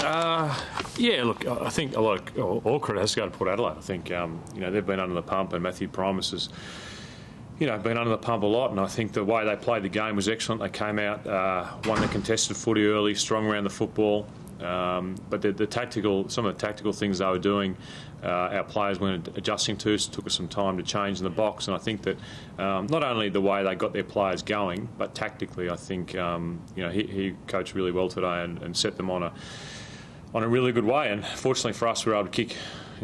Yeah, look, I think all credit has to go to Port Adelaide. I think they've been under the pump, and Matthew Primus has been under the pump a lot, and I think the way they played the game was excellent. They came out, won the contested footy early, strong around the football, but some of the tactical things they were doing, our players weren't adjusting to, so it took us some time to change in the box. And I think that not only the way they got their players going, but tactically, I think he coached really well today and set them on a really good way. And fortunately for us, we were able to kick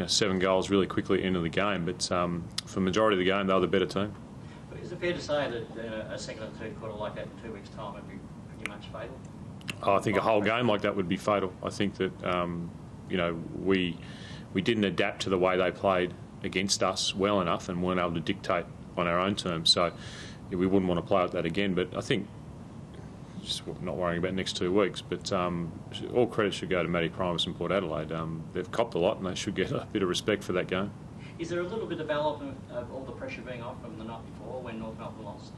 7 goals really quickly into the game. But for the majority of the game, they were the better team. Is it fair to say that a second and third quarter like that in 2 weeks' time would be pretty much fatal? I think a whole game like that would be fatal. I think that we didn't adapt to the way they played against us well enough and weren't able to dictate on our own terms. So we wouldn't want to play like that again. But I think just not worrying about the next 2 weeks. But all credit should go to Matty Primus and Port Adelaide. They've copped a lot and they should get a bit of respect for that game. Is there a little bit of element of all the pressure being off from the night before when North Melbourne lost?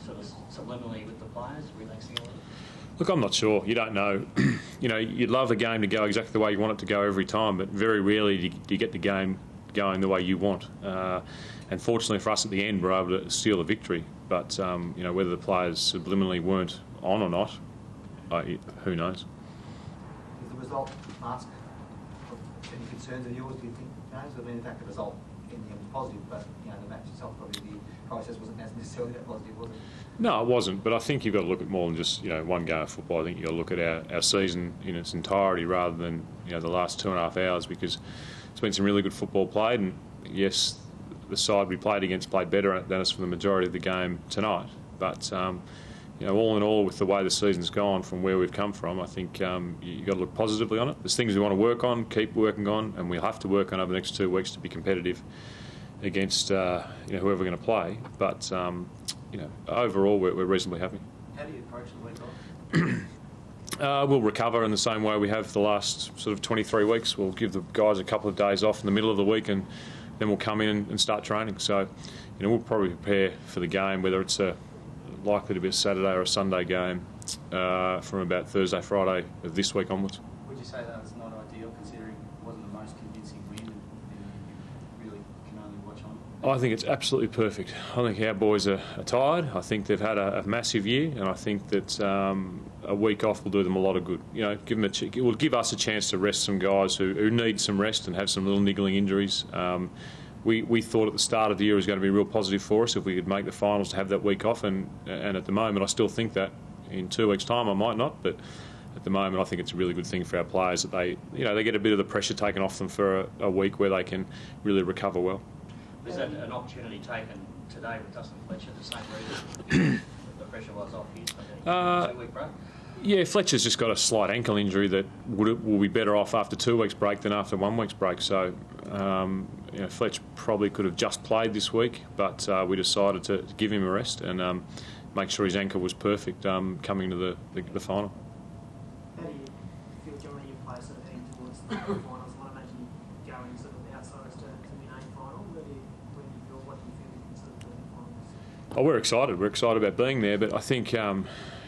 Sort of subliminally with the players, relaxing a little? Look, I'm not sure. You don't know. You'd love a game to go exactly the way you want it to go every time, but very rarely do you get the game going the way you want. And fortunately for us at the end, we're able to steal a victory. But, whether the players subliminally weren't on or not, who knows? Does the result ask any concerns of yours, do you think, James? I mean, in fact, the result in the end was positive, but the match itself, probably the process wasn't necessarily that positive, was it? No, it wasn't. But I think you've got to look at more than just one game of football. I think you've got to look at our season in its entirety rather than the last 2.5 hours, because it's been some really good football played. And yes, the side we played against played better than us for the majority of the game tonight. But all in all, with the way the season's gone from where we've come from, I think you've got to look positively on it. There's things we want to work on, keep working on, and we'll have to work on over the next 2 weeks to be competitive against whoever we're going to play. But overall, we're reasonably happy. How do you approach the week off? We'll recover in the same way we have the last sort of 23 weeks. We'll give the guys a couple of days off in the middle of the week, and then we'll come in and start training. So, we'll probably prepare for the game, whether it's likely to be a Saturday or a Sunday game, from about Thursday, Friday of this week onwards. Would you say that was not ideal, considering it wasn't the most convincing win and you really can only watch on? I think it's absolutely perfect. I think our boys are tired. I think they've had a massive year, and I think that a week off will do them a lot of good. It will give us a chance to rest some guys who need some rest and have some little niggling injuries. We thought at the start of the year it was going to be real positive for us if we could make the finals to have that week off, and at the moment I still think that. In 2 weeks' time I might not, but at the moment I think it's a really good thing for our players that they get a bit of the pressure taken off them for a week where they can really recover well. Was that an opportunity taken today with Dustin Fletcher, the same reason the pressure was off his 2-week break? Yeah, Fletcher's just got a slight ankle injury that will be better off after 2 weeks' break than after 1 week's break. So, Fletch probably could have just played this week, but we decided to give him a rest and make sure his ankle was perfect coming to the final. How do you feel generally your players sort of heading towards the finals? I imagine you're going sort of outsiders to win a final. What do you feel you can sort of do in the finals? Oh, we're excited. We're excited about being there, but I think I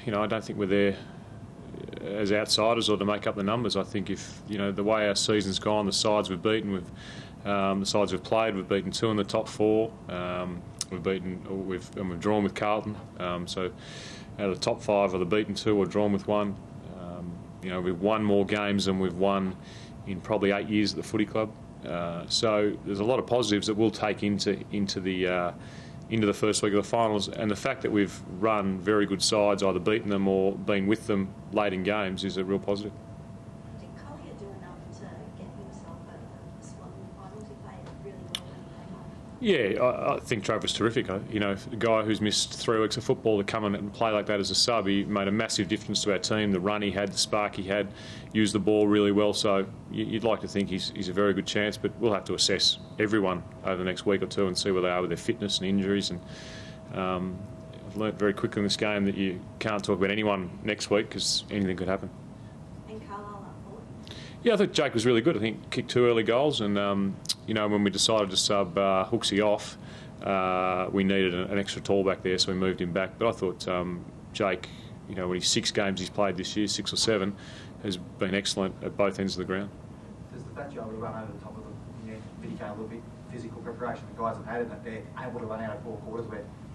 don't think we're there as outsiders or to make up the numbers. I think if the way our season's gone, the sides we've beaten, the sides we've played, we've beaten 2 in the top 4. We've drawn with Carlton. So out of the top 5, either beaten 2 or drawn with 1. We've won more games than we've won in probably 8 years at the footy club. So there's a lot of positives that we'll take into the first week of the finals, and the fact that we've run very good sides, either beaten them or been with them late in games, is a real positive. Did Collier do enough to get himself a spot in the finals? He played really well when he came on. Yeah, I think Trevor's terrific. A guy who's missed 3 weeks of football to come in and play like that as a sub, he made a massive difference to our team. The run he had, the spark he had, used the ball really well. So you'd like to think he's a very good chance, but we'll have to assess everyone over the next week or 2 and see where they are with their fitness and injuries. And I've learnt very quickly in this game that you can't talk about anyone next week because anything could happen. And Carlisle up forward? Yeah, I think Jake was really good. I think kicked 2 early goals, and when we decided to sub Hooksy off, we needed an extra tall back there, so we moved him back. But I thought Jake, when he's 6 games he's played this year, 6 or 7, has been excellent at both ends of the ground. Does the fact you're able to run over the top of them indicate a little bit physical preparation the guys have had in that they're able to run out of 4 quarters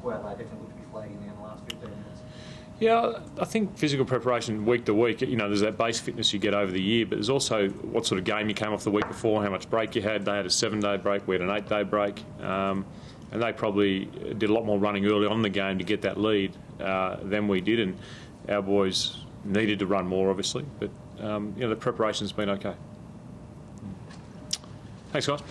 where they definitely look to be flagging there in the last 15 minutes? Yeah, I think physical preparation week to week, there's that base fitness you get over the year, but there's also what sort of game you came off the week before, how much break you had. They had a 7-day break, we had an 8-day break, and they probably did a lot more running early on in the game to get that lead than we did, and our boys needed to run more, obviously, but the preparation's been okay. Thanks, guys.